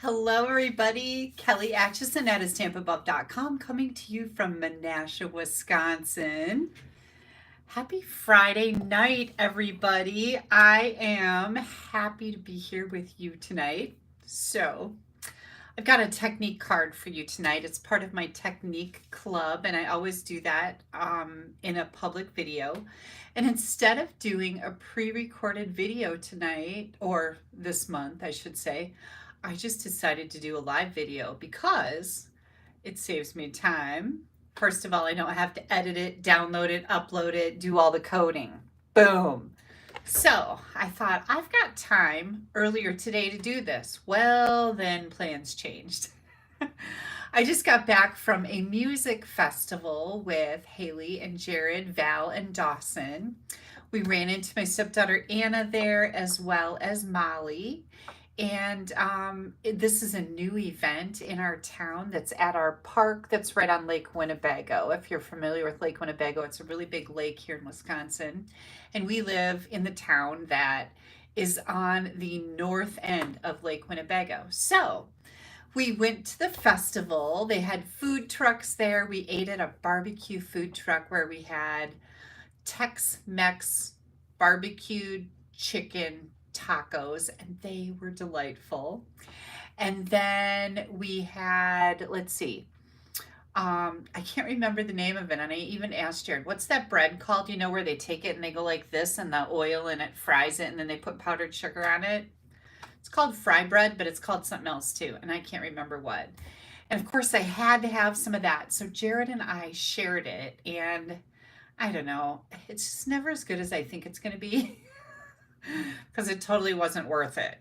Hello, everybody. Kelly Acheson at AStampAbove.com coming to you from Menasha, Wisconsin. Happy Friday night, everybody. I am happy to be here with you tonight. So, I've got a technique card for you tonight. It's part of my technique club, and I always do that in a public video. And instead of doing a pre-recorded video tonight, or this month, I should say, I just decided to do a live video because it saves me time. First of all, I don't have to edit it, download it, upload it, do all the coding. Boom. So I thought, I've got time earlier today to do this. Well, then plans changed. I just got back from a music festival with Haley and Jared, Val and Dawson. We ran into my stepdaughter Anna there, as well as Molly. And this is a new event in our town that's at our park that's right on Lake Winnebago. If you're familiar with Lake Winnebago, it's a really big lake here in Wisconsin. And we live in the town that is on the north end of Lake Winnebago. So we went to the festival. They had food trucks there. We ate at a barbecue food truck where we had Tex-Mex barbecued chicken tacos, and they were delightful. And then we had, let's see, I can't remember the name of it, and I even asked Jared, what's that bread called, you know, where they take it and they go like this and the oil and it fries it and then they put powdered sugar on it? It's called fry bread, but it's called something else too, and I can't remember what. And of course I had to have some of that, so Jared and I shared it, and I don't know, it's just never as good as I think it's going to be. Because it totally wasn't worth it.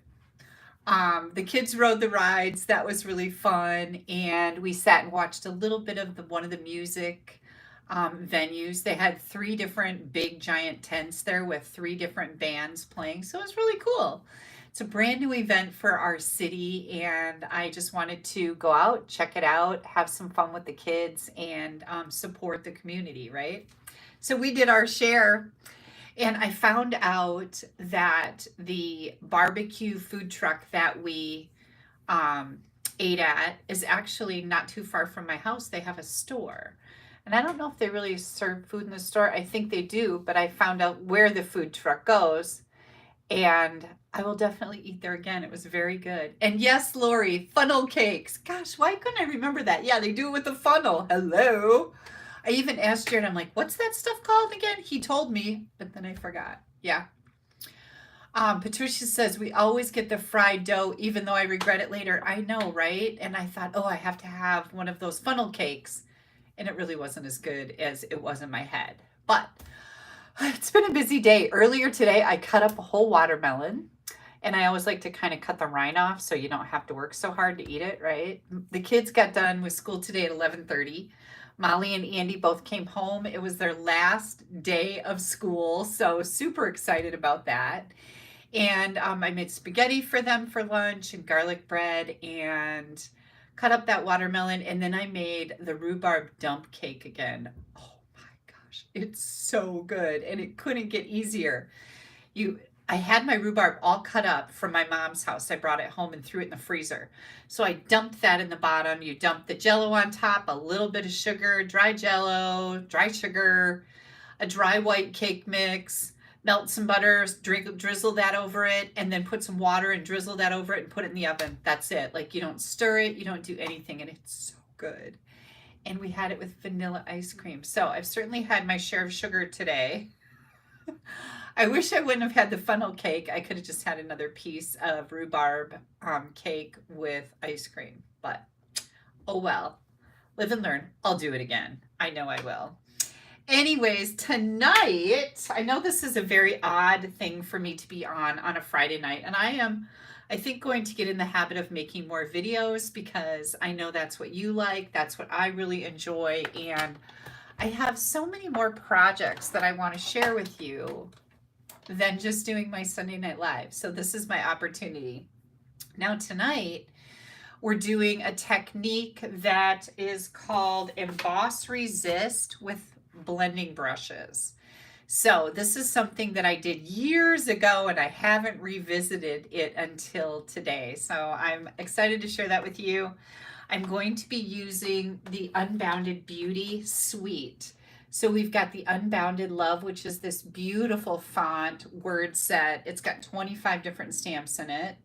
The kids rode the rides. That was really fun. And we sat and watched a little bit of one of the music venues. They had 3 different big giant tents there with 3 different bands playing. So it was really cool. It's a brand new event for our city. And I just wanted to go out, check it out, have some fun with the kids, and support the community, right? So we did our share. And I found out that the barbecue food truck that we ate at is actually not too far from my house. They have a store. And I don't know if they really serve food in the store. I think they do, but I found out where the food truck goes. And I will definitely eat there again. It was very good. And yes, Lori, funnel cakes. Gosh, why couldn't I remember that? Yeah, they do it with a funnel. Hello. I even asked Jared, I'm like, what's that stuff called again? He told me, but then I forgot. Yeah. Patricia says, we always get the fried dough, even though I regret it later. I know, right? And I thought, oh, I have to have one of those funnel cakes. And it really wasn't as good as it was in my head. But it's been a busy day. Earlier today, I cut up a whole watermelon. And I always like to kind of cut the rind off so you don't have to work so hard to eat it, right? The kids got done with school today at 11:30. Molly and Andy both came home. It was their last day of school, so super excited about that. And I made spaghetti for them for lunch and garlic bread and cut up that watermelon. And then I made the rhubarb dump cake again. Oh my gosh, it's so good. And it couldn't get easier. I had my rhubarb all cut up from my mom's house. I brought it home and threw it in the freezer. So I dumped that in the bottom. You dump the jello on top, a little bit of sugar, dry jello, dry sugar, a dry white cake mix, melt some butter, drizzle that over it, and then put some water and drizzle that over it and put it in the oven. That's it. Like, you don't stir it, you don't do anything, and it's so good. And we had it with vanilla ice cream. So I've certainly had my share of sugar today. I wish I wouldn't have had the funnel cake. I could have just had another piece of rhubarb cake with ice cream. But, oh well. Live and learn. I'll do it again. I know I will. Anyways, tonight, I know this is a very odd thing for me to be on a Friday night. And I think, going to get in the habit of making more videos because I know that's what you like. That's what I really enjoy. And I have so many more projects that I want to share with you than just doing my Sunday Night Live. So this is my opportunity. Now tonight, we're doing a technique that is called Emboss Resist with blending brushes. So this is something that I did years ago and I haven't revisited it until today. So I'm excited to share that with you. I'm going to be using the Unbounded Beauty Suite. So we've got the Unbounded Love, which is this beautiful font word set. It's got 25 different stamps in it.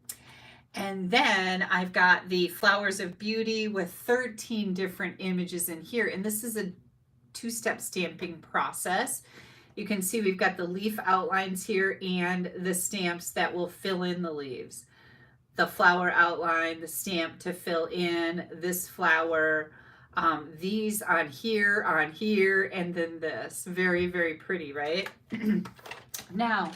And then I've got the Flowers of Beauty with 13 different images in here. And this is a two-step stamping process. You can see we've got the leaf outlines here and the stamps that will fill in the leaves. The flower outline, the stamp to fill in this flower, these on here, and then this. Very, very pretty, right? Now,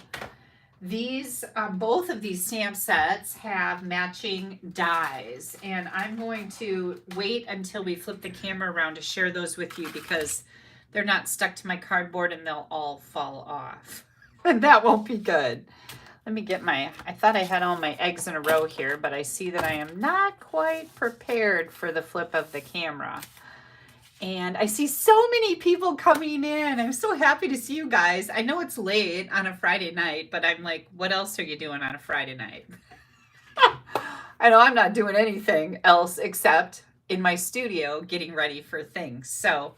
these, both of these stamp sets have matching dies, and I'm going to wait until we flip the camera around to share those with you because they're not stuck to my cardboard and they'll all fall off. And that won't be good. Let me get I thought I had all my eggs in a row here, but I see that I am not quite prepared for the flip of the camera. And I see so many people coming in. I'm so happy to see you guys. I know it's late on a Friday night, but I'm like, what else are you doing on a Friday night? I know I'm not doing anything else except in my studio getting ready for things. So,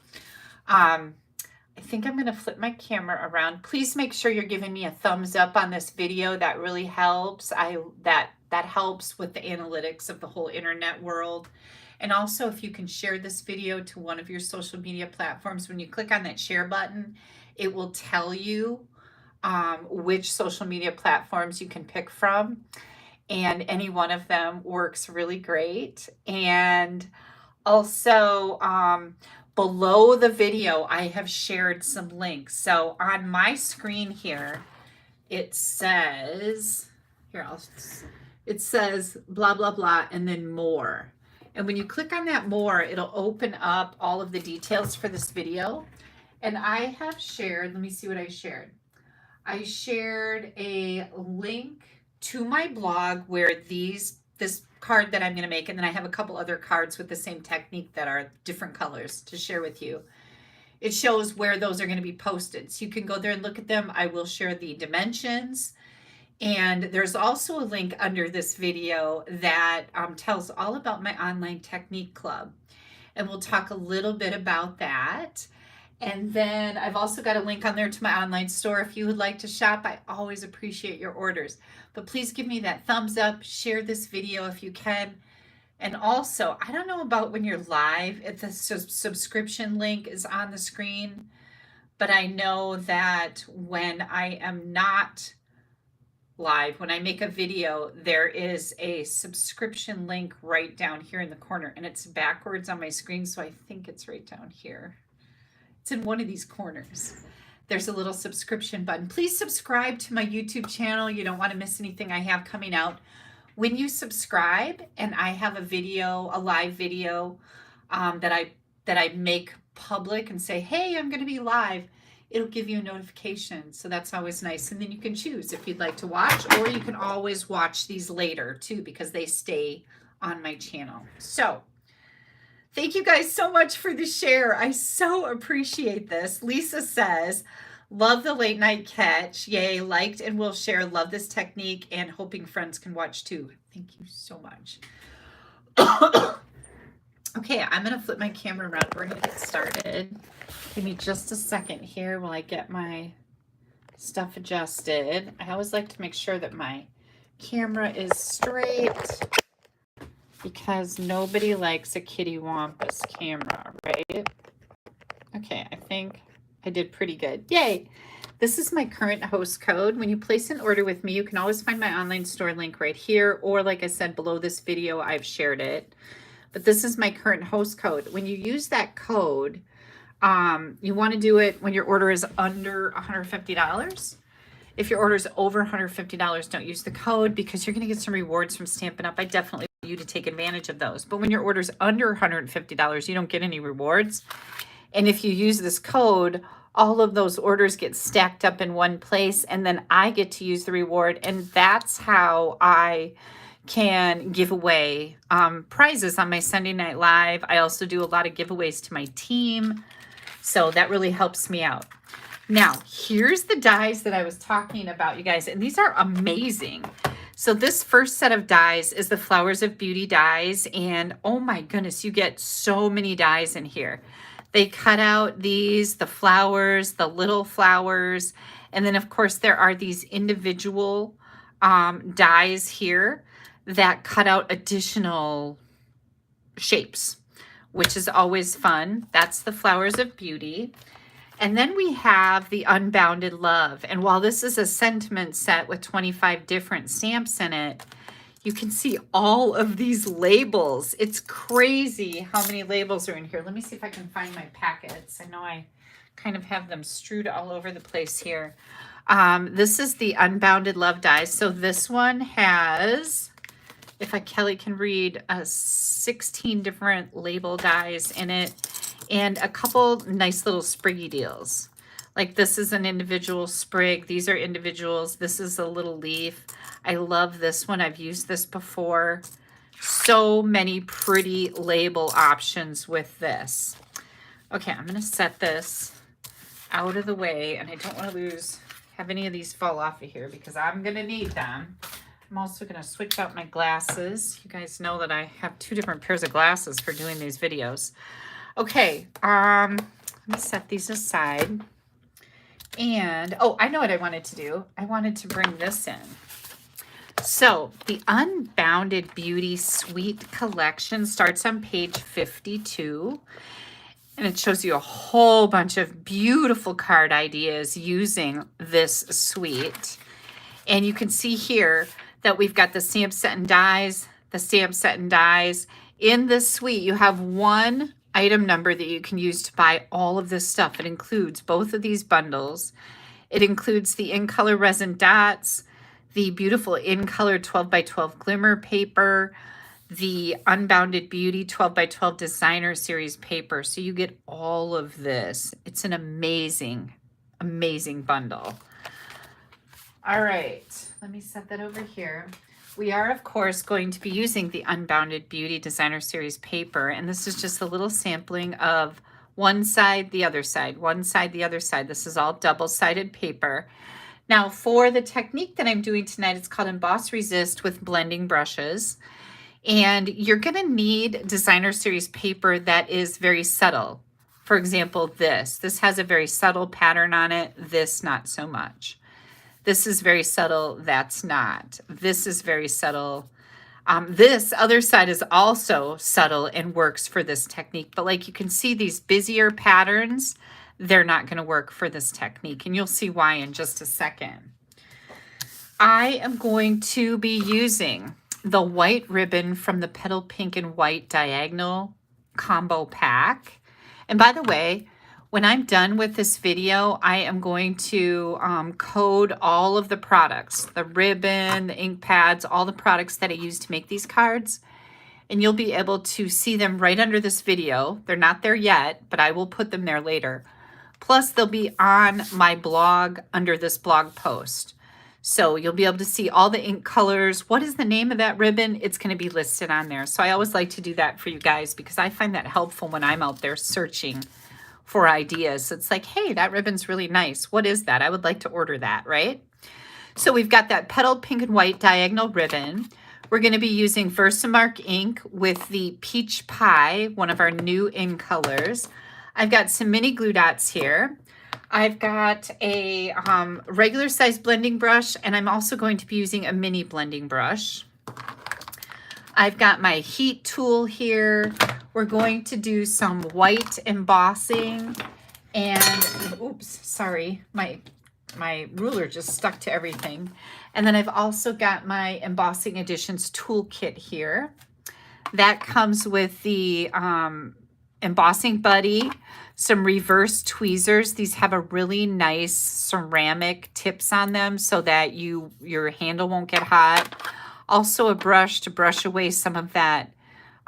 I think I'm going to flip my camera around. Please make sure you're giving me a thumbs up on this video. That really helps. That helps with the analytics of the whole internet world. And also, if you can share this video to one of your social media platforms, when you click on that share button, it will tell you which social media platforms you can pick from. And any one of them works really great. And also, below the video, I have shared some links. So on my screen here, it says, it says blah, blah, blah, and then more. And when you click on that more, it'll open up all of the details for this video. And I have shared, let me see what I shared. I shared a link to my blog where this card that I'm going to make, and then I have a couple other cards with the same technique that are different colors to share with you. It shows where those are going to be posted. So you can go there and look at them. I will share the dimensions. And there's also a link under this video that tells all about my online technique club. And we'll talk a little bit about that. And then I've also got a link on there to my online store. If you would like to shop, I always appreciate your orders. But please give me that thumbs up, share this video if you can. And also, I don't know about when you're live, if the subscription link is on the screen, but I know that when I am not live, when I make a video, there is a subscription link right down here in the corner, and it's backwards on my screen, so I think it's right down here. It's in one of these corners. There's a little subscription button. Please subscribe to my YouTube channel. You don't want to miss anything I have coming out. When you subscribe and I have a video, a live video that I make public and say, hey, I'm going to be live, it'll give you a notification. So that's always nice. And then you can choose if you'd like to watch, or you can always watch these later too, because they stay on my channel. So thank you guys so much for the share. I so appreciate this. Lisa says, love the late night catch. Yay, liked and will share. Love this technique and hoping friends can watch too. Thank you so much. Okay, I'm going to flip my camera around. We're going to get started. Give me just a second here while I get my stuff adjusted. I always like to make sure that my camera is straight, because nobody likes a kitty wampus camera, right? Okay, I think I did pretty good. Yay! This is my current host code. When you place an order with me, you can always find my online store link right here, or like I said, below this video, I've shared it. But this is my current host code. When you use that code, you want to do it when your order is under $150. If your order is over $150, don't use the code, because you're going to get some rewards from Stampin' Up. I definitely want you to take advantage of those. But when your order is under $150, you don't get any rewards. And if you use this code, all of those orders get stacked up in one place, and then I get to use the reward. And that's how I can give away prizes on my Sunday Night Live. I also do a lot of giveaways to my team, so that really helps me out. Now, here's the dies that I was talking about, you guys, and these are amazing. So this first set of dies is the Flowers of Beauty dies, and oh my goodness, you get so many dies in here. They cut out these, the flowers, the little flowers, and then of course there are these individual dies here that cut out additional shapes, which is always fun. That's the Flowers of Beauty. And then we have the Unbounded Love. And while this is a sentiment set with 25 different stamps in it, you can see all of these labels. It's crazy how many labels are in here. Let me see if I can find my packets. I know I kind of have them strewed all over the place here. This is the Unbounded Love dies. So this one has, if Kelly can read, 16 different label dies in it. And a couple nice little spriggy deals. Like this is an individual sprig. These are individuals. This is a little leaf. I love this one. I've used this before. So many pretty label options with this. Okay, I'm going to set this out of the way. And I don't want to have any of these fall off of here because I'm going to need them. I'm also going to switch out my glasses. You guys know that I have 2 different pairs of glasses for doing these videos. Okay, let me set these aside. And, oh, I know what I wanted to do. I wanted to bring this in. So, the Unbounded Beauty Suite Collection starts on page 52. And it shows you a whole bunch of beautiful card ideas using this suite. And you can see here that we've got the stamp set and dies, the stamp set and dies. In this suite, you have one item number that you can use to buy all of this stuff. It includes both of these bundles. It includes the in color resin dots, the beautiful in color 12 by 12 glimmer paper, the Unbounded Beauty 12 by 12 designer series paper. So you get all of this. It's an amazing, amazing bundle. All right, let me set that over here. We are, of course, going to be using the Unbounded Beauty Designer Series paper, and this is just a little sampling of one side, the other side, one side, the other side. This is all double-sided paper. Now, for the technique that I'm doing tonight, it's called Emboss Resist with blending brushes, and you're going to need Designer Series paper that is very subtle. For example, this has a very subtle pattern on it, this not so much. This is very subtle, that's not. This is very subtle. This other side is also subtle and works for this technique. But like you can see, these busier patterns, they're not going to work for this technique. And you'll see why in just a second. I am going to be using the white ribbon from the Petal Pink and White Diagonal Combo Pack. And by the way, when I'm done with this video, I am going to code all of the products, the ribbon, the ink pads, all the products that I use to make these cards. And you'll be able to see them right under this video. They're not there yet, but I will put them there later. Plus, they'll be on my blog under this blog post. So you'll be able to see all the ink colors. What is the name of that ribbon? It's going to be listed on there. So I always like to do that for you guys because I find that helpful when I'm out there searching for ideas. It's like, hey, that ribbon's really nice. What is that? I would like to order that, right? So we've got that Petal Pink and White Diagonal ribbon. We're going to be using Versamark ink with the Peach Pie, one of our new in colors. I've got some mini glue dots here. I've got a regular size blending brush, and I'm also going to be using a mini blending brush. I've got my heat tool here. We're going to do some white embossing, and oops, sorry, my ruler just stuck to everything. And then I've also got my Embossing Editions toolkit here. That comes with the embossing buddy, some reverse tweezers. These have a really nice ceramic tips on them so that your handle won't get hot. Also a brush to brush away some of that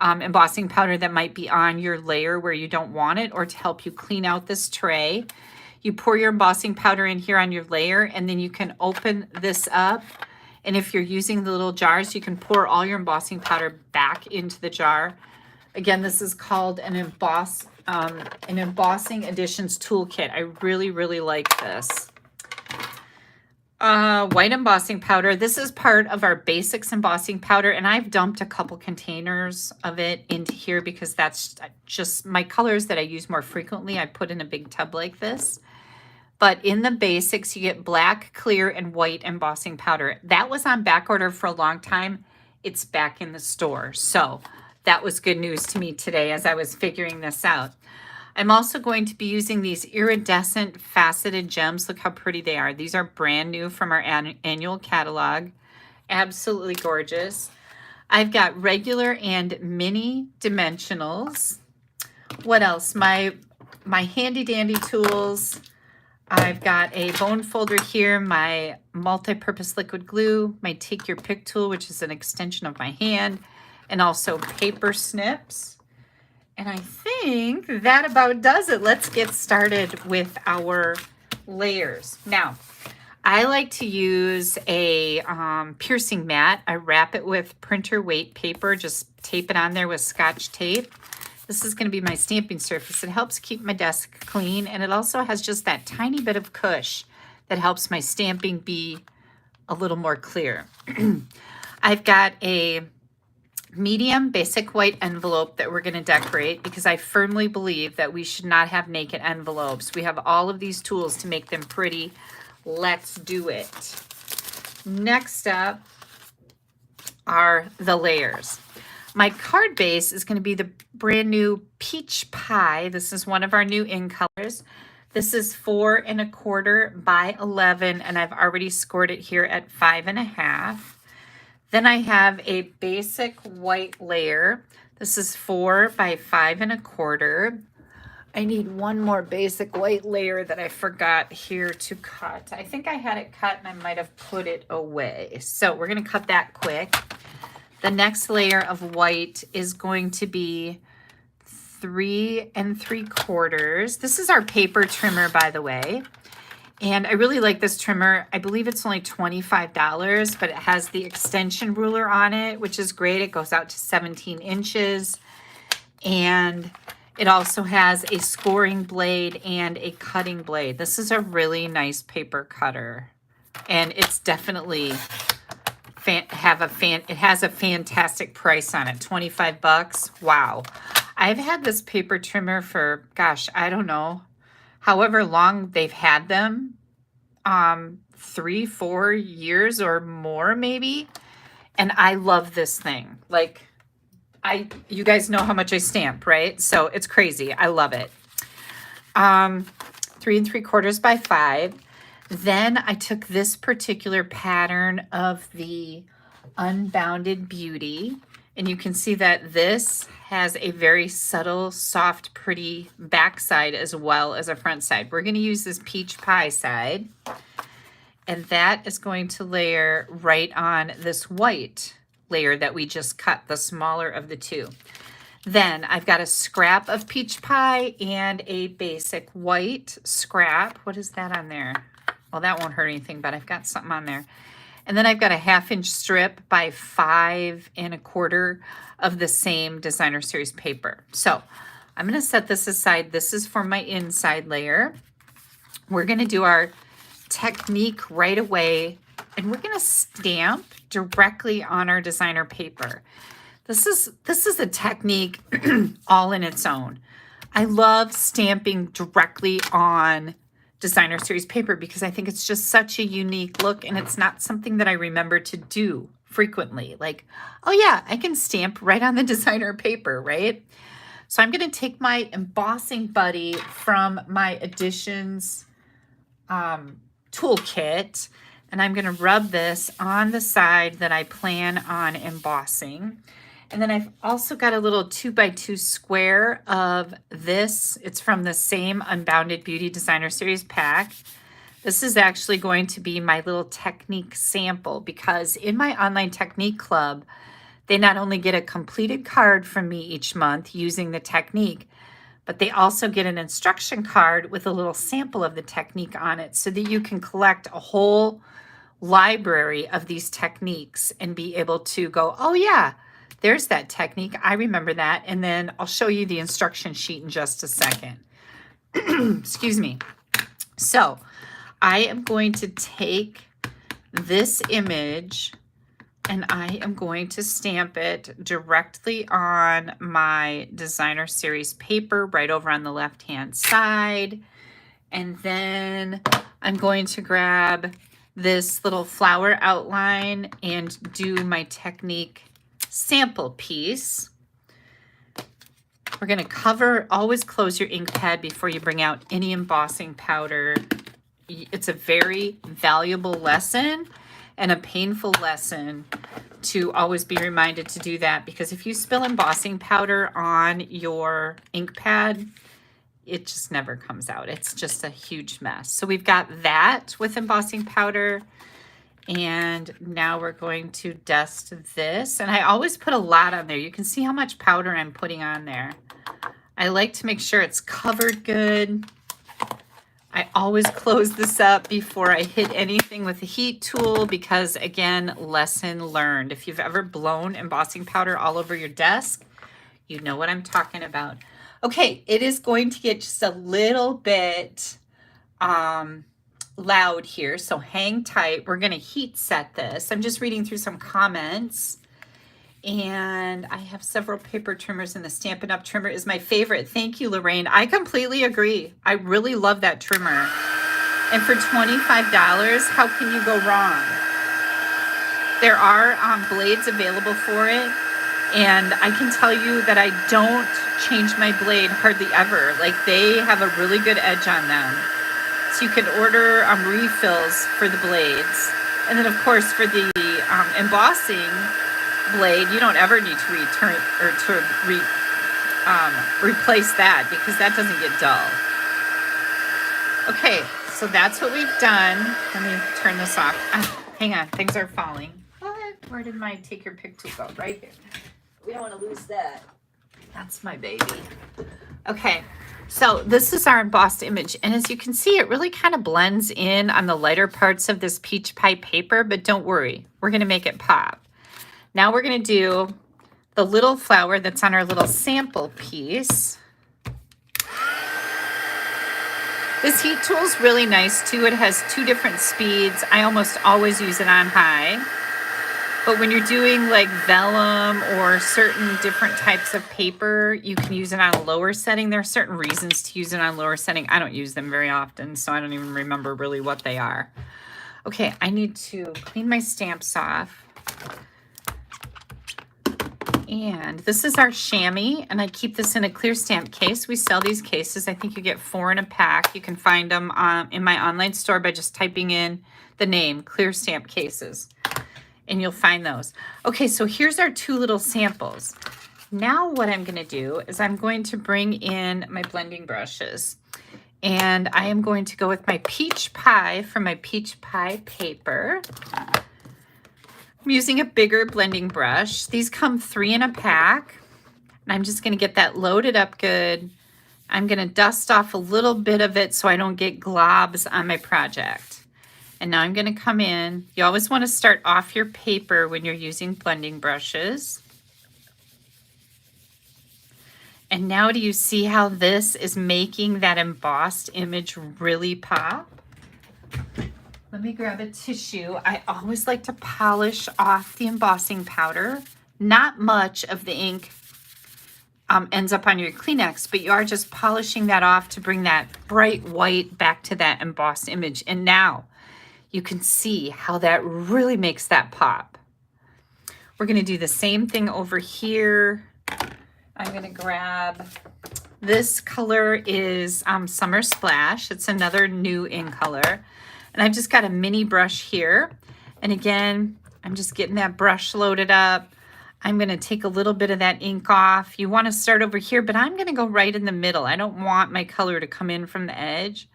embossing powder that might be on your layer where you don't want it, or to help you clean out this tray. You pour your embossing powder in here on your layer, and then you can open this up. And if you're using the little jars, you can pour all your embossing powder back into the jar. Again, this is called an embossing additions toolkit. I really, really like this. White embossing powder. This is part of our basics embossing powder, and I've dumped a couple containers of it into here because that's just my colors that I use more frequently. I put in a big tub like this. But in the basics, you get black, clear, and white embossing powder. That was on back order for a long time. It's back in the store. So that was good news to me today as I was figuring this out. I'm also going to be using these iridescent faceted gems. Look how pretty they are. These are brand new from our annual catalog. Absolutely gorgeous. I've got regular and mini dimensionals. What else? My handy dandy tools. I've got a bone folder here, my multi-purpose liquid glue, my take your pick tool, which is an extension of my hand, and also paper snips. And I think that about does it. Let's get started with our layers. Now, I like to use a piercing mat. I wrap it with printer weight paper, just tape it on there with Scotch tape. This is going to be my stamping surface. It helps keep my desk clean, and it also has just that tiny bit of cush that helps my stamping be a little more clear. I've got a medium basic white envelope that we're going to decorate because I firmly believe that we should not have naked envelopes. We have all of these tools to make them pretty. Let's do it. Next up are the layers. My card base is going to be the brand new Peach Pie. This is one of our new in colors. This is 4 1/4 by 11, and I've already scored it here at 5 1/2. Then I have a basic white layer. This is 4 by 5 1/4. I need one more basic white layer that I forgot here to cut. I think I had it cut and I might have put it away. So we're going to cut that quick. The next layer of white is going to be 3 3/4. This is our paper trimmer, by the way. And I really like this trimmer. I believe it's only $25, but it has the extension ruler on it, which is great. It goes out to 17 inches. And it also has a scoring blade and a cutting blade. This is a really nice paper cutter. And it's definitely it has a fantastic price on it, 25 bucks. Wow. I've had this paper trimmer for, gosh, I don't know, however long they've had them, 3-4 years or more maybe. And I love this thing. Like, you guys know how much I stamp, right? So it's crazy. I love it. 3 3/4 by 5. Then I took this particular pattern of the Unbounded Beauty, and you can see that this has a very subtle, soft, pretty backside as well as a front side. We're going to use this Peach Pie side, and that is going to layer right on this white layer that we just cut, the smaller of the two. Then I've got a scrap of Peach Pie and a basic white scrap. What is that on there? Well, that won't hurt anything, but I've got something on there. And then I've got a 1/2 inch strip by 5 1/4 of the same designer series paper. So I'm going to set this aside. This is for my inside layer. We're going to do our technique right away, and we're going to stamp directly on our designer paper. This is a technique all in its own. I love stamping directly on designer series paper because I think it's just such a unique look, and it's not something that I remember to do frequently. Like, oh yeah, I can stamp right on the designer paper, right? So I'm going to take my embossing buddy from my Additions toolkit, and I'm going to rub this on the side that I plan on embossing. And then I've also got a little 2x2 square of this. It's from the same Unbounded Beauty Designer Series pack. This is actually going to be my little technique sample, because in my online technique club, they not only get a completed card from me each month using the technique, but they also get an instruction card with a little sample of the technique on it so that you can collect a whole library of these techniques and be able to go, oh yeah, There's that technique. I remember that. And then I'll show you the instruction sheet in just a second. Excuse me. So I am going to take this image and I am going to stamp it directly on my designer series paper right over on the left hand side. And then I'm going to grab this little flower outline and do my technique sample piece. We're going to cover, always close your ink pad before you bring out any embossing powder. It's a very valuable lesson and a painful lesson to always be reminded to do that, because if you spill embossing powder on your ink pad, it just never comes out. It's just a huge mess. So we've got that with embossing powder. And now we're going to dust this. And I always put a lot on there. You can see how much powder I'm putting on there. I like to make sure it's covered good. I always close this up before I hit anything with a heat tool because, again, lesson learned. If you've ever blown embossing powder all over your desk, you know what I'm talking about. Okay, it is going to get just a little bit loud here, so hang tight. We're going to heat set this. I'm just reading through some comments. And I have several paper trimmers, and the Stampin' Up! Trimmer is my favorite. Thank you, Lorraine. I completely agree. I really love that trimmer. And for $25, how can you go wrong? There are blades available for it. And I can tell you that I don't change my blade hardly ever. Like, they have a really good edge on them. So you can order refills for the blades. And then, of course, for the embossing blade, you don't ever need to return or to replace that, because that doesn't get dull. Okay, so that's what we've done. Let me turn this off. Hang on, things are falling. What? Where did my take your pick tool go? Right here. We don't want to lose that. That's my baby. Okay, so this is our embossed image, and as you can see, it really kind of blends in on the lighter parts of this peach pie paper, but don't worry, we're going to make it pop. Now we're going to do the little flower that's on our little sample piece. This heat tool is really nice too. It has 2 different speeds. I almost always use it on high. But when you're doing like vellum or certain different types of paper, you can use it on a lower setting. There are certain reasons to use it on lower setting. I don't use them very often, so I don't even remember really what they are. Okay, I need to clean my stamps off. And this is our chamois, and I keep this in a clear stamp case. We sell these cases. I think you get 4 in a pack. You can find them in my online store by just typing in the name, Clear Stamp Cases, and you'll find those. Okay, so here's our 2 little samples. Now what I'm going to do is I'm going to bring in my blending brushes, and I am going to go with my peach pie from my peach pie paper. I'm using a bigger blending brush. These come 3 in a pack. And I'm just going to get that loaded up good. I'm going to dust off a little bit of it so I don't get globs on my project. And now I'm going to come in. You always want to start off your paper when you're using blending brushes. And now do you see how this is making that embossed image really pop? Let me grab a tissue. I always like to polish off the embossing powder. Not much of the ink ends up on your Kleenex, but you are just polishing that off to bring that bright white back to that embossed image. And now you can see how that really makes that pop. We're going to do the same thing over here. I'm going to grab, this color is Summer Splash. It's another new in color. And I've just got a mini brush here. And again, I'm just getting that brush loaded up. I'm going to take a little bit of that ink off. You want to start over here, but I'm going to go right in the middle. I don't want my color to come in from the edge.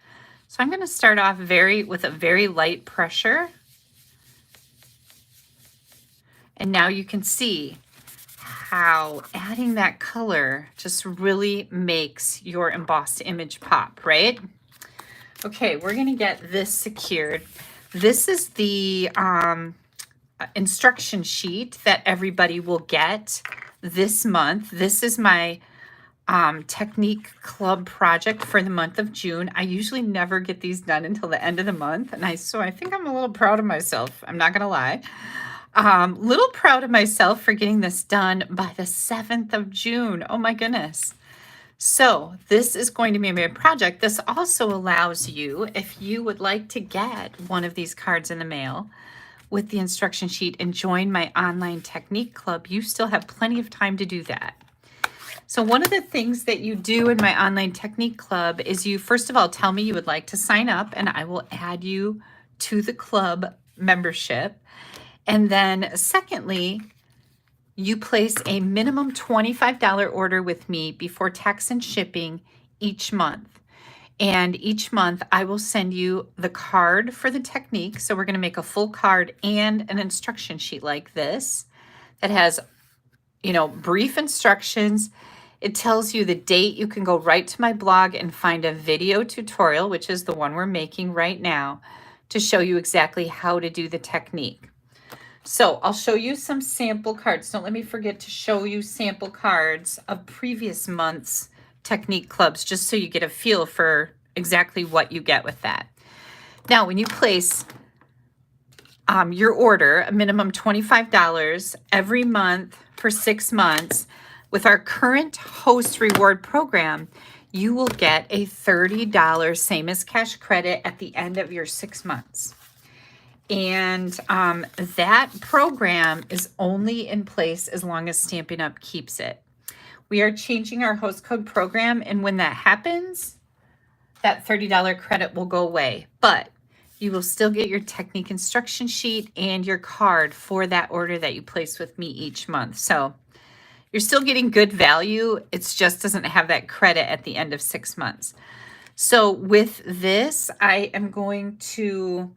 So I'm going to start off with a very light pressure. And now you can see how adding that color just really makes your embossed image pop, right? Okay, we're going to get this secured. This is the instruction sheet that everybody will get this month. This is my technique club project for the month of June. I usually never get these done until the end of the month, and so I think I'm a little proud of myself. I'm not gonna lie. Little proud of myself for getting this done by the 7th of June. Oh my goodness. So this is going to be my project. This also allows you, if you would like to get one of these cards in the mail with the instruction sheet and join my online technique club, you still have plenty of time to do that. So one of the things that you do in my online technique club is you, first of all, tell me you would like to sign up and I will add you to the club membership. And then secondly, you place a minimum $25 order with me before tax and shipping each month. And each month I will send you the card for the technique. So we're going to make a full card and an instruction sheet like this that has, you know, brief instructions. It tells you the date. You can go right to my blog and find a video tutorial, which is the one we're making right now, to show you exactly how to do the technique. So I'll show you some sample cards. Don't let me forget to show you sample cards of previous months' technique clubs, just so you get a feel for exactly what you get with that. Now, when you place your order, a minimum $25 every month for 6 months, with our current host reward program, you will get a $30 same as cash credit at the end of your 6 months. And that program is only in place as long as Stampin' Up! Keeps it. We are changing our host code program, and when that happens, that $30 credit will go away. But you will still get your technique instruction sheet and your card for that order that you place with me each month. So you're still getting good value. It just doesn't have that credit at the end of 6 months. So with this, I am going to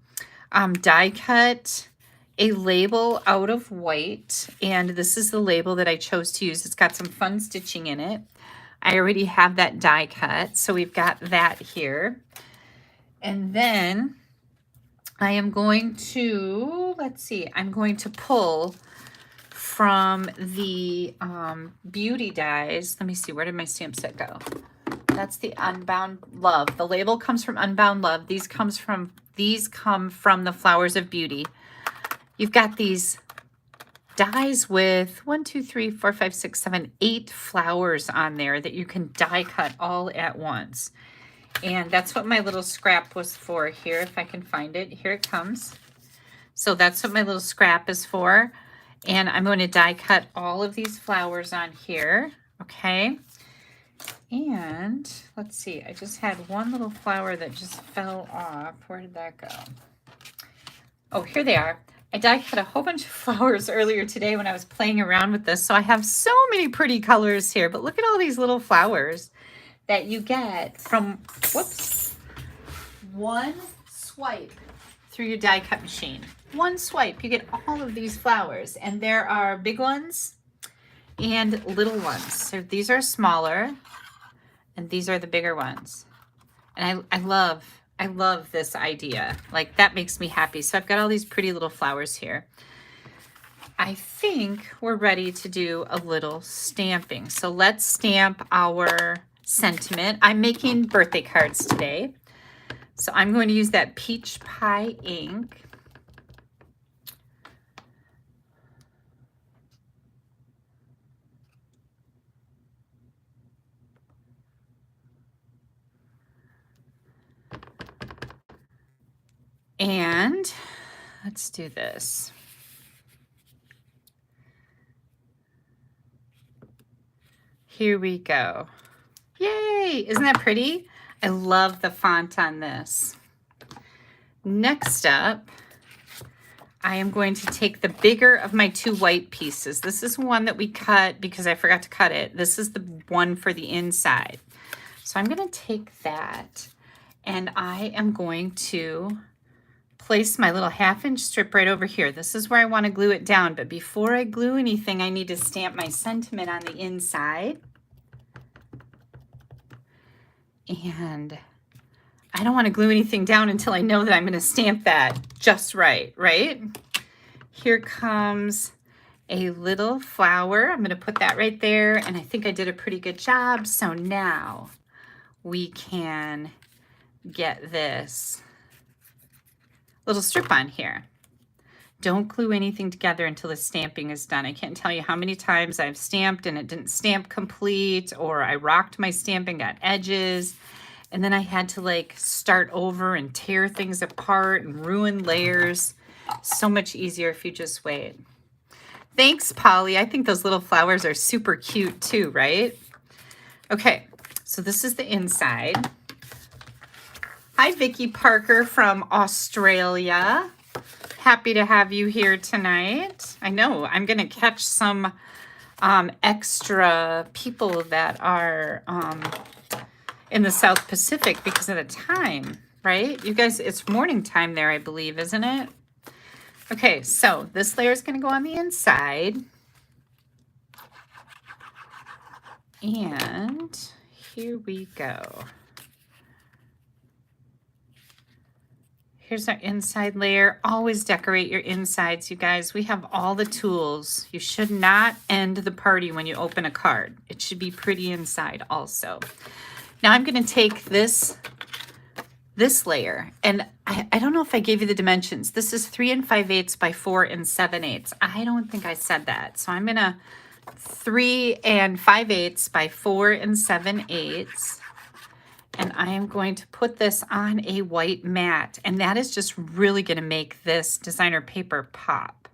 die cut a label out of white, and this is the label that I chose to use. It's got some fun stitching in it. I already have that die cut, so we've got that here. And then I am going to, let's see, I'm going to pull from the beauty dies. Let me see, where did my stamp set go? That's the Unbound Love. The label comes from Unbound Love. These come from the Flowers of Beauty. You've got these dies with 1, 2, 3, 4, 5, 6, 7, 8 flowers on there that you can die cut all at once. And that's what my little scrap was for here, if I can find it. Here it comes. So that's what my little scrap is for. And I'm going to die cut all of these flowers on here, okay? And let's see, I just had one little flower that just fell off. Where did that go? Oh, here they are. I die cut a whole bunch of flowers earlier today when I was playing around with this. So I have so many pretty colors here, but look at all these little flowers that you get from, whoops, one swipe through your die cut machine. One swipe, you get all of these flowers, and there are big ones and little ones. So these are smaller and these are the bigger ones. And I love this idea. Like, that makes me happy. So I've got all these pretty little flowers here. I think we're ready to do a little stamping. So let's stamp our sentiment. I'm making birthday cards today. So I'm going to use that peach pie ink. And let's do this. Here we go. Yay! Isn't that pretty? I love the font on this. Next up, I am going to take the bigger of my 2 white pieces. This is one that we cut because I forgot to cut it. This is the one for the inside. So I'm going to take that, and I am going to place my little 1/2-inch strip right over here. This is where I want to glue it down, but before I glue anything, I need to stamp my sentiment on the inside. And I don't want to glue anything down until I know that I'm going to stamp that just right, right? Here comes a little flower. I'm going to put that right there, and I think I did a pretty good job. So now we can get this little strip on here. Don't glue anything together until the stamping is done. I can't tell you how many times I've stamped and it didn't stamp complete, or I rocked my stamp and got edges, and then I had to like start over and tear things apart and ruin layers. So much easier if you just wait. Thanks, Polly. I think those little flowers are super cute too, right? Okay, so this is the inside. Hi, Vicky Parker from Australia. Happy to have you here tonight. I know I'm going to catch some extra people that are in the South Pacific because of the time, right? You guys, it's morning time there, I believe, isn't it? Okay, so this layer is going to go on the inside. And here we go. Here's our inside layer. Always decorate your insides, you guys. We have all the tools. You should not end the party when you open a card. It should be pretty inside also. Now I'm going to take this layer, and I don't know if I gave you the dimensions. This is 3 5/8 by 4 7/8. I don't think I said that. So I'm going to 3 5/8 by 4 7/8. And I am going to put this on a white mat, and that is just really going to make this designer paper pop.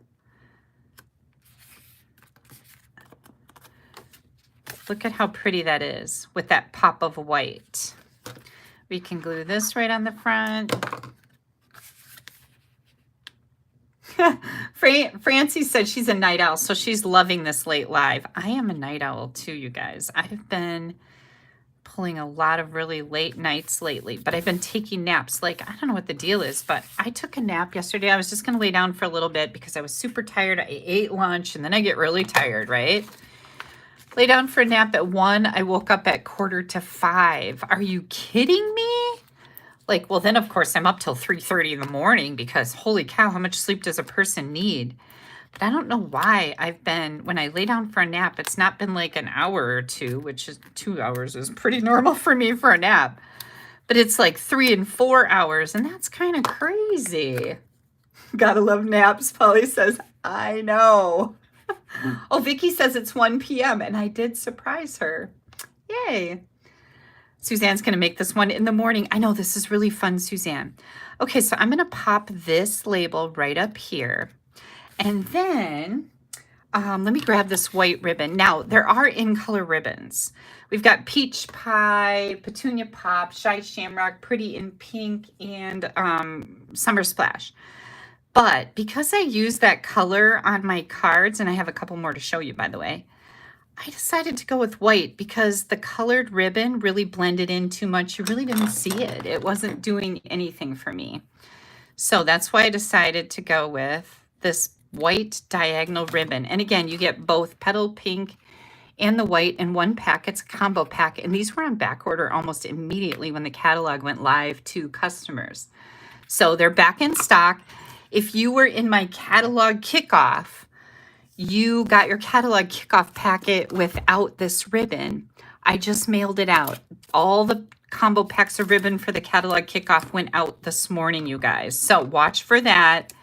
Look at how pretty that is with that pop of white. We can glue this right on the front. Francie said she's a night owl, so she's loving this late live. I am a night owl too, you guys. I've been pulling a lot of really late nights lately, but I've been taking naps. Like, I don't know what the deal is, but I took a nap yesterday. I was just going to lay down for a little bit because I was super tired. I ate lunch and then I get really tired, right? Lay down for a nap at 1. I woke up at 4:45. Are you kidding me? Like, well, then of course I'm up till 3:30 in the morning because holy cow, how much sleep does a person need? But I don't know why I've been, when I lay down for a nap, it's not been like an hour or 2, which is 2 hours is pretty normal for me for a nap. But it's like 3 and 4 hours, and that's kind of crazy. Gotta love naps, Polly says. I know. Oh, Vicky says it's 1 p.m., and I did surprise her. Yay. Suzanne's going to make this one in the morning. I know, this is really fun, Suzanne. Okay, so I'm going to pop this label right up here. And then let me grab this white ribbon. Now, there are in-color ribbons. We've got Peach Pie, Petunia Pop, Shy Shamrock, Pretty in Pink, and Summer Splash. But because I use that color on my cards, and I have a couple more to show you, by the way, I decided to go with white because the colored ribbon really blended in too much. You really didn't see it. It wasn't doing anything for me. So that's why I decided to go with this white diagonal ribbon. And again, you get both petal pink and the white in one pack. It's a combo pack. And these were on back order almost immediately when the catalog went live to customers. So they're back in stock. If you were in my catalog kickoff, you got your catalog kickoff packet without this ribbon. I just mailed it out. All the combo packs of ribbon for the catalog kickoff went out this morning, you guys. So watch for that.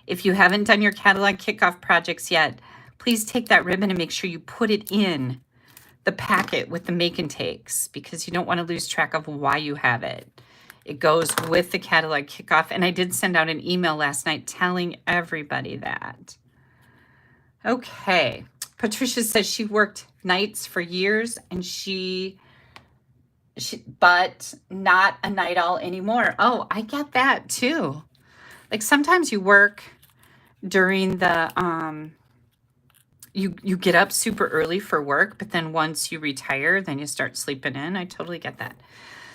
If you haven't done your catalog kickoff projects yet, please take that ribbon and make sure you put it in the packet with the make and takes because you don't want to lose track of why you have it. It goes with the catalog kickoff. And I did send out an email last night telling everybody that. Okay. Patricia says she worked nights for years and she but not a night owl anymore. Oh, I get that too. Like sometimes you work during the, you get up super early for work, but then once you retire, then you start sleeping in. I totally get that.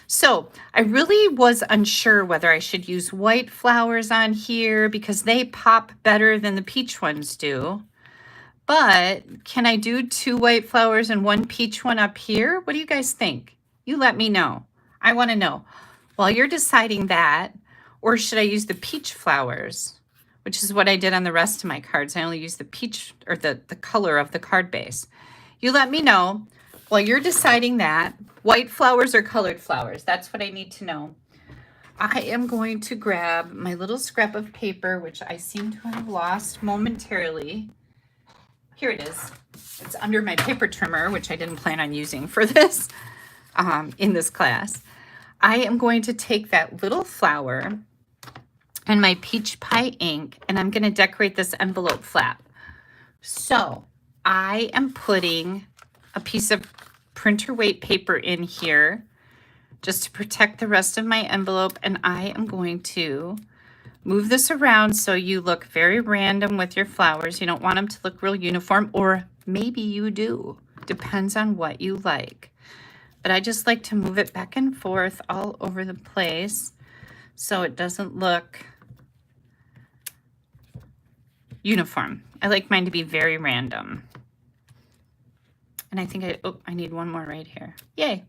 So I really was unsure whether I should use white flowers on here because they pop better than the peach ones do. But can I do 2 white flowers and 1 peach one up here? What do you guys think? You let me know. I want to know. While you're deciding that, or should I use the peach flowers? which is what I did on the rest of my cards. I only used the peach, or the color of the card base. You let me know while you're deciding that, white flowers or colored flowers. That's what I need to know. I am going to grab my little scrap of paper, which I seem to have lost momentarily. Here it is. It's under my paper trimmer, which I didn't plan on using for this in this class. I am going to take that little flower and my peach pie ink, and I'm going to decorate this envelope flap. So I am putting a piece of printer weight paper in here just to protect the rest of my envelope, and I am going to move this around so you look very random with your flowers. You don't want them to look real uniform, or maybe you do. Depends on what you like. But I just like to move it back and forth all over the place so it doesn't look uniform. I like mine to be very random. And I think I need one more right here. Yay.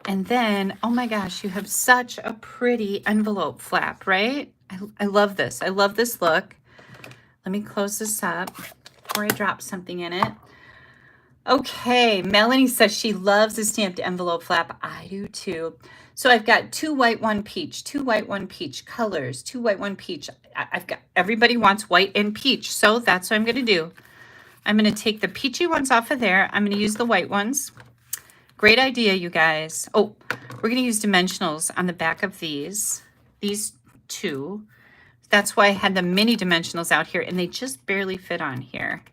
And then, oh my gosh, you have such a pretty envelope flap, right? I love this. I love this look. Let me close this up before I drop something in it. Okay, Melanie says she loves the stamped envelope flap. I do too. So I've got 2 white, 1 peach, 2 white, 1 peach colors, 2 white, 1 peach. I've got, everybody wants white and peach. So that's what I'm going to do. I'm going to take the peachy ones off of there. I'm going to use the white ones. Great idea, you guys. Oh, we're going to use dimensionals on the back of these 2. That's why I had the mini dimensionals out here, and they just barely fit on here,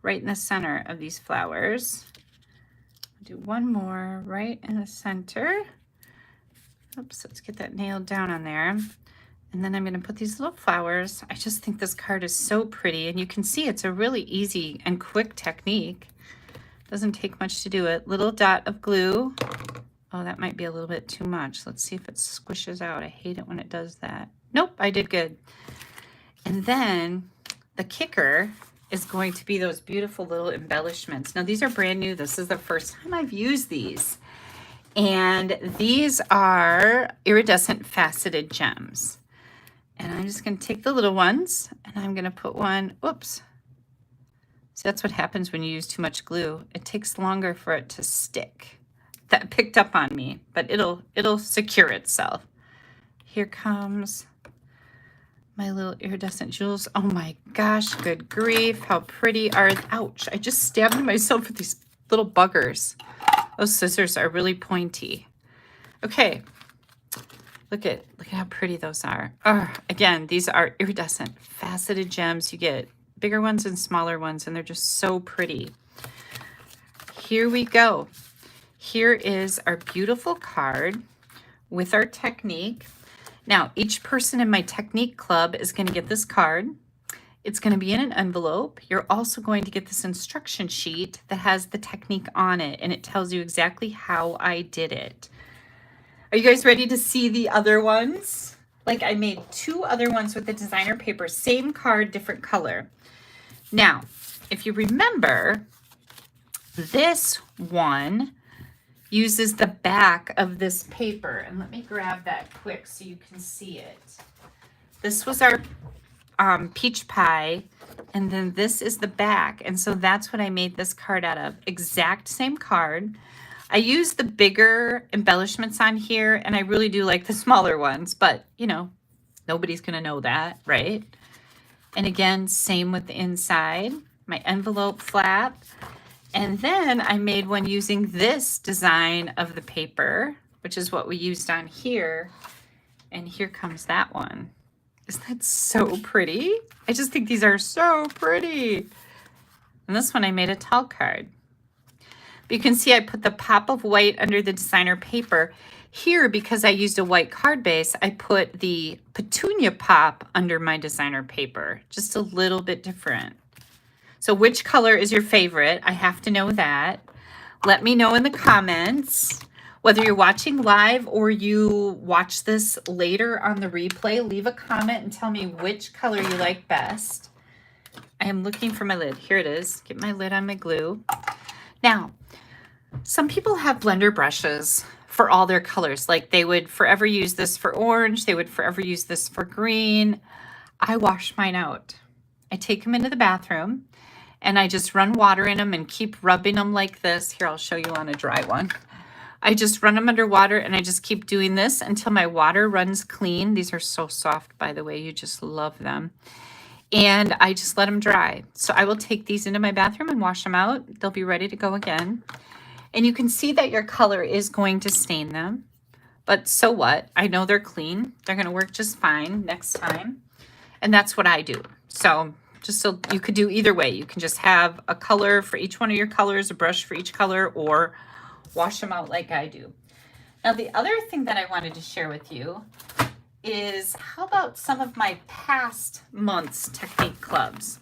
right in the center of these flowers. I'll do one more right in the center. Oops, let's get that nailed down on there. And then I'm going to put these little flowers. I just think this card is so pretty, and you can see it's a really easy and quick technique. Doesn't take much to do it. Little dot of glue. Oh, that might be a little bit too much. Let's see if it squishes out. I hate it when it does that. Nope, I did good. And then the kicker is going to be those beautiful little embellishments. Now, these are brand new. This is the first time I've used these. And these are iridescent faceted gems. And I'm just going to take the little ones, and I'm going to put one, oops. So that's what happens when you use too much glue. It takes longer for it to stick. That picked up on me, but it'll secure itself. Here comes my little iridescent jewels. Oh my gosh, good grief. How pretty are, ouch. I just stabbed myself with these little buggers. Those scissors are really pointy. Okay, look at how pretty those are. Again, these are iridescent faceted gems. You get bigger ones and smaller ones, and they're just so pretty. Here we go. Here is our beautiful card with our technique. Now, each person in my technique club is going to get this card. It's going to be in an envelope. You're also going to get this instruction sheet that has the technique on it, and it tells you exactly how I did it. Are you guys ready to see the other ones? Like, I made 2 other ones with the designer paper, same card, different color. Now, if you remember, this one uses the back of this paper. And let me grab that quick so you can see it. This was our peach pie, and then this is the back. And so that's what I made this card out of. Exact same card. I used the bigger embellishments on here, and I really do like the smaller ones, but you know, nobody's gonna know that, right? And again, same with the inside, my envelope flap. And then I made one using this design of the paper, which is what we used on here. And here comes that one. Isn't that so pretty? I just think these are so pretty. And this one I made a tall card. But you can see I put the pop of white under the designer paper. Here, because I used a white card base, I put the petunia pop under my designer paper. Just a little bit different. So which color is your favorite? I have to know that. Let me know in the comments. Whether you're watching live or you watch this later on the replay, leave a comment and tell me which color you like best. I am looking for my lid. Here it is. Get my lid on my glue. Now, some people have blender brushes for all their colors. Like they would forever use this for orange. They would forever use this for green. I wash mine out. I take them into the bathroom and I just run water in them and keep rubbing them like this. Here, I'll show you on a dry one. I just run them under water and I just keep doing this until my water runs clean. These are so soft, by the way. You just love them. And I just let them dry. So I will take these into my bathroom and wash them out. They'll be ready to go again. And you can see that your color is going to stain them. But so what? I know they're clean. They're going to work just fine next time. And that's what I do. So just so you could do either way. You can just have a color for each one of your colors, a brush for each color, or wash them out like I do. Now, the other thing that I wanted to share with you is how about some of my past month's technique clubs.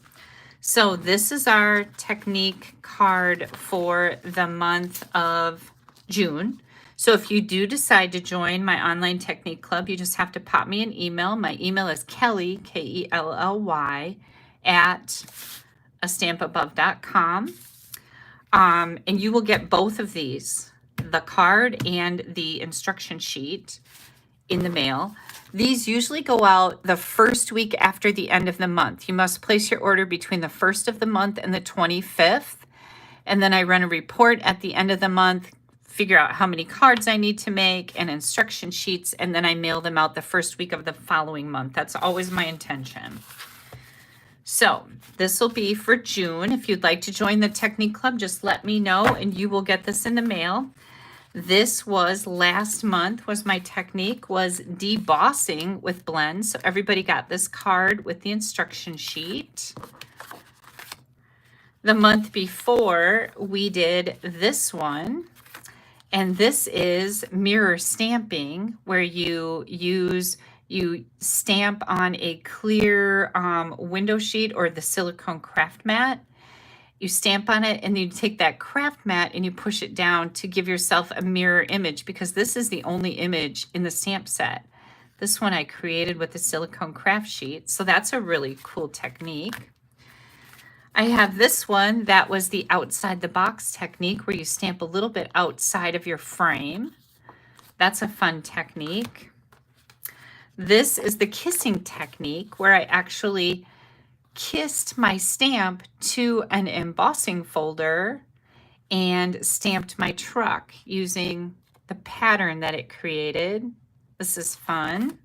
So this is our technique card for the month of June. So if you do decide to join my online technique club, you just have to pop me an email. My email is Kelly, Kelly, at AStampAbove.com. And you will get both of these, the card and the instruction sheet, in the mail. These usually go out the first week after the end of the month. You must place your order between the 1st of the month and the 25th. And then I run a report at the end of the month, figure out how many cards I need to make and instruction sheets, and then I mail them out the first week of the following month. That's always my intention. So this will be for June. If you'd like to join the Technique Club, just let me know and you will get this in the mail. This was last month, was my technique, was debossing with blends. So everybody got this card with the instruction sheet. The month before, we did this one. And this is mirror stamping, where you stamp on a clear window sheet or the silicone craft mat. You stamp on it and you take that craft mat and you push it down to give yourself a mirror image, because this is the only image in the stamp set. This one I created with the silicone craft sheet. So that's a really cool technique. I have this one that was the outside the box technique, where you stamp a little bit outside of your frame. That's a fun technique. This is the kissing technique, where I actually kissed my stamp to an embossing folder and stamped my truck using the pattern that it created. This is fun.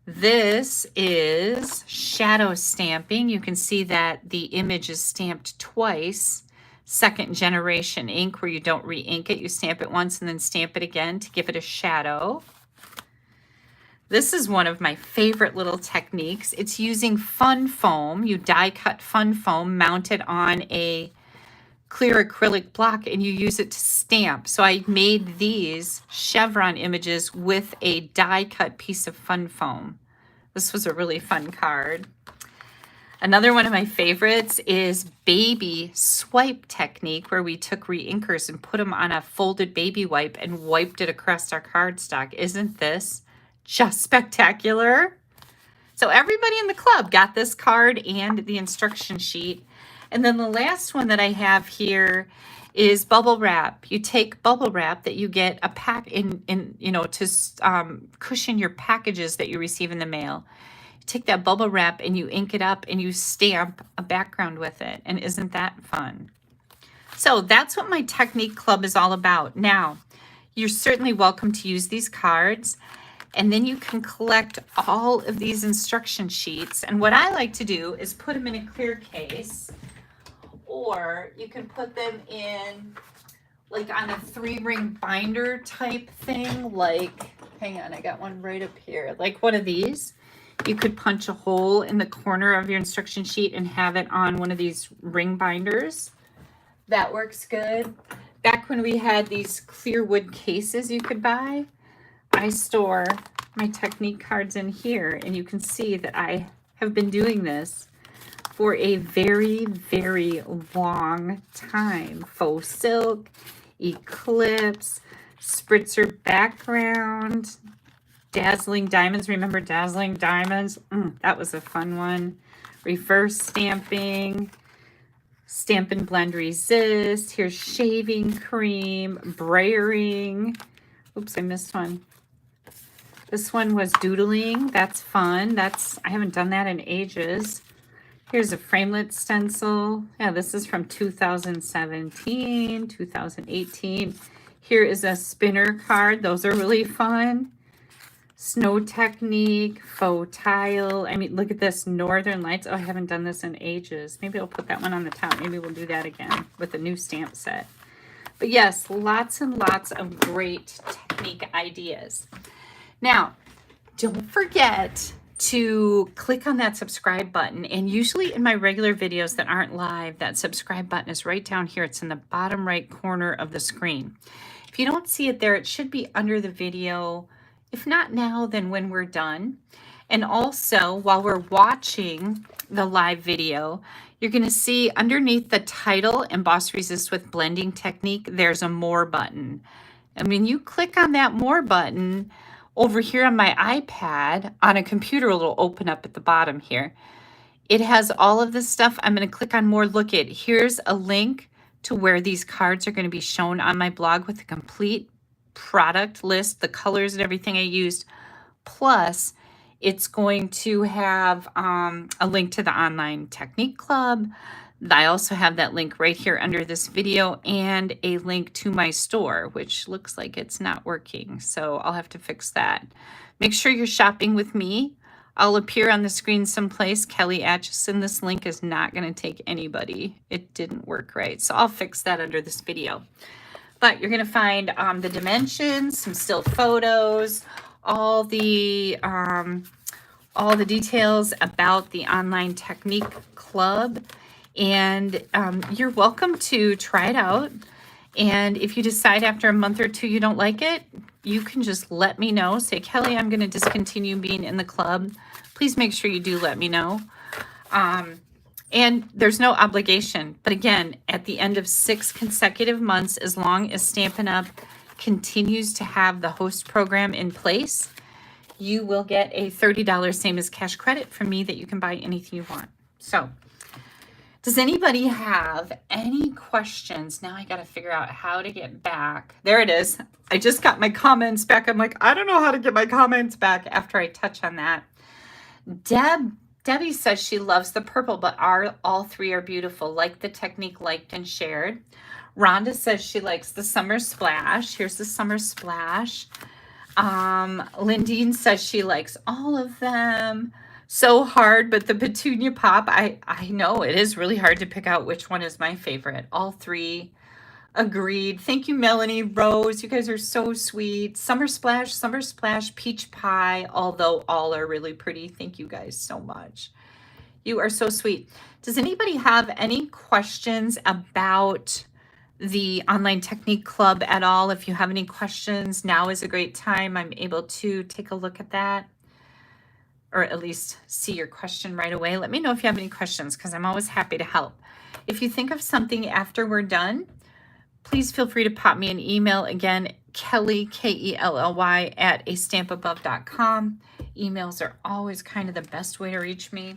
This is shadow stamping. You can see that the image is stamped twice. Second generation ink, where you don't re-ink it. You stamp it once and then stamp it again to give it a shadow. This is one of my favorite little techniques. It's using fun foam. You die cut fun foam mounted on a clear acrylic block and you use it to stamp. So I made these chevron images with a die cut piece of fun foam. This was a really fun card. Another one of my favorites is baby swipe technique, where we took re-inkers and put them on a folded baby wipe and wiped it across our cardstock. Isn't this just spectacular? So everybody in the club got this card and the instruction sheet. And then the last one that I have here is bubble wrap. You take bubble wrap that you get a pack to cushion your packages that you receive in the mail. You take that bubble wrap and you ink it up and you stamp a background with it. And isn't that fun? So that's what my technique club is all about. Now, you're certainly welcome to use these cards. And then you can collect all of these instruction sheets. And what I like to do is put them in a clear case, or you can put them in like on a 3-ring binder type thing. Like, hang on, I got one right up here. Like one of these. You could punch a hole in the corner of your instruction sheet and have it on one of these ring binders. That works good. Back when we had these clear wood cases you could buy, I store my technique cards in here, and you can see that I have been doing this for a very, very long time. Faux silk, eclipse, spritzer background, dazzling diamonds. Remember dazzling diamonds? That was a fun one. Reverse stamping, Stampin' Blend Resist. Here's shaving cream, brayering. Oops, I missed one. This one was doodling. That's fun. I haven't done that in ages. Here's a framelit stencil. Yeah, this is from 2017, 2018. Here is a spinner card. Those are really fun. Snow technique, faux tile. I mean, look at this, Northern Lights. Oh, I haven't done this in ages. Maybe I'll put that one on the top. Maybe we'll do that again with a new stamp set. But yes, lots and lots of great technique ideas. Now, don't forget to click on that subscribe button. And usually in my regular videos that aren't live, that subscribe button is right down here. It's in the bottom right corner of the screen. If you don't see it there, it should be under the video. If not now, then when we're done. And also, while we're watching the live video, you're going to see underneath the title, Emboss Resist with Blending Technique, there's a More button. And when you click on that More button, over here on my iPad, on a computer, it'll open up at the bottom here. It has all of this stuff. I'm going to click on More. Look at, here's a link to where these cards are going to be shown on my blog with a complete product list, the colors and everything I used. Plus, it's going to have a link to the online technique club. I also have that link right here under this video and a link to my store, which looks like it's not working. So I'll have to fix that. Make sure you're shopping with me. I'll appear on the screen someplace. Kelly Acheson. This link is not going to take anybody. It didn't work right. So I'll fix that under this video. But you're going to find the dimensions, some still photos, all the details about the online technique club. And you're welcome to try it out. And if you decide after a month or two you don't like it, you can just let me know. Say, Kelly, I'm going to discontinue being in the club. Please make sure you do let me know. And there's no obligation. But again, at the end of 6 consecutive months, as long as Stampin' Up! Continues to have the host program in place, you will get a $30 same as cash credit from me that you can buy anything you want. So, does anybody have any questions? Now I got to figure out how to get back. There it is. I just got my comments back. I'm like, I don't know how to get my comments back after I touch on that. Debbie says she loves the purple, but all 3 are beautiful. Like the technique, liked and shared. Rhonda says she likes the summer splash. Here's the summer splash. Lindine says she likes all of them. So hard, but the petunia pop, I know it is really hard to pick out which one is my favorite. All 3 agreed. Thank you, Melanie, Rose. You guys are so sweet. Summer splash, peach pie, although all are really pretty. Thank you guys so much. You are so sweet. Does anybody have any questions about the online technique club at all? If you have any questions, now is a great time. I'm able to take a look at that, or at least see your question right away. Let me know if you have any questions, because I'm always happy to help. If you think of something after we're done, please feel free to pop me an email. Again, Kelly, Kelly, at AStampAbove.com. Emails are always kind of the best way to reach me.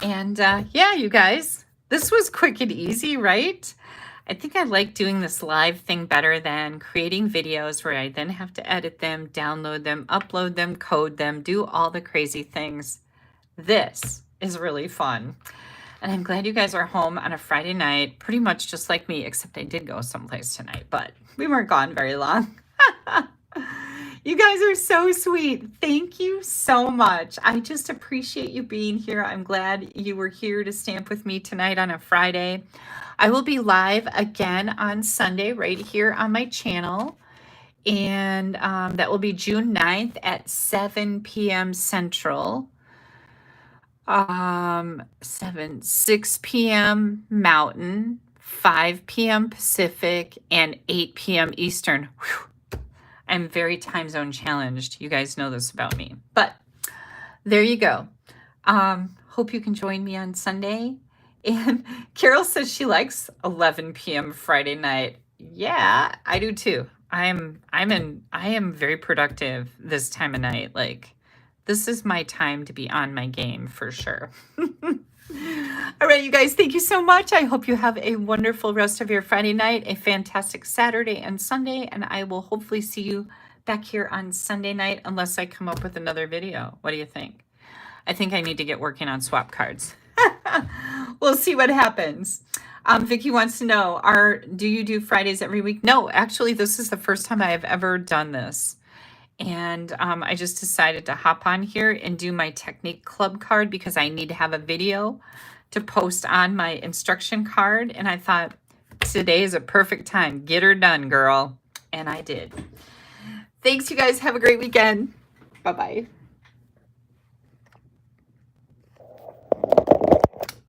And yeah, you guys, this was quick and easy, right? I think I like doing this live thing better than creating videos where I then have to edit them, download them, upload them, code them, do all the crazy things. This is really fun. And I'm glad you guys are home on a Friday night, pretty much just like me, except I did go someplace tonight, but we weren't gone very long. You guys are so sweet. Thank you so much. I just appreciate you being here. I'm glad you were here to stamp with me tonight on a Friday. I will be live again on Sunday right here on my channel. And that will be June 9th at 7 p.m. Central. 6 p.m. Mountain, 5 p.m. Pacific, and 8 p.m. Eastern. Whew. I'm very time zone challenged. You guys know this about me. But there you go. Hope you can join me on Sunday. And Carol says she likes 11 p.m. Friday night. Yeah, I do too. I am very productive this time of night. Like, this is my time to be on my game for sure. All right, you guys, thank you so much. I hope you have a wonderful rest of your Friday night, a fantastic Saturday and Sunday, and I will hopefully see you back here on Sunday night unless I come up with another video. What do you think? I think I need to get working on swap cards. We'll see what happens. Vicki wants to know, do you do Fridays every week? No, actually, this is the first time I have ever done this. And I just decided to hop on here and do my Technique Club card because I need to have a video to post on my instruction card. And I thought, today is a perfect time. Get her done, girl. And I did. Thanks, you guys. Have a great weekend. Bye-bye.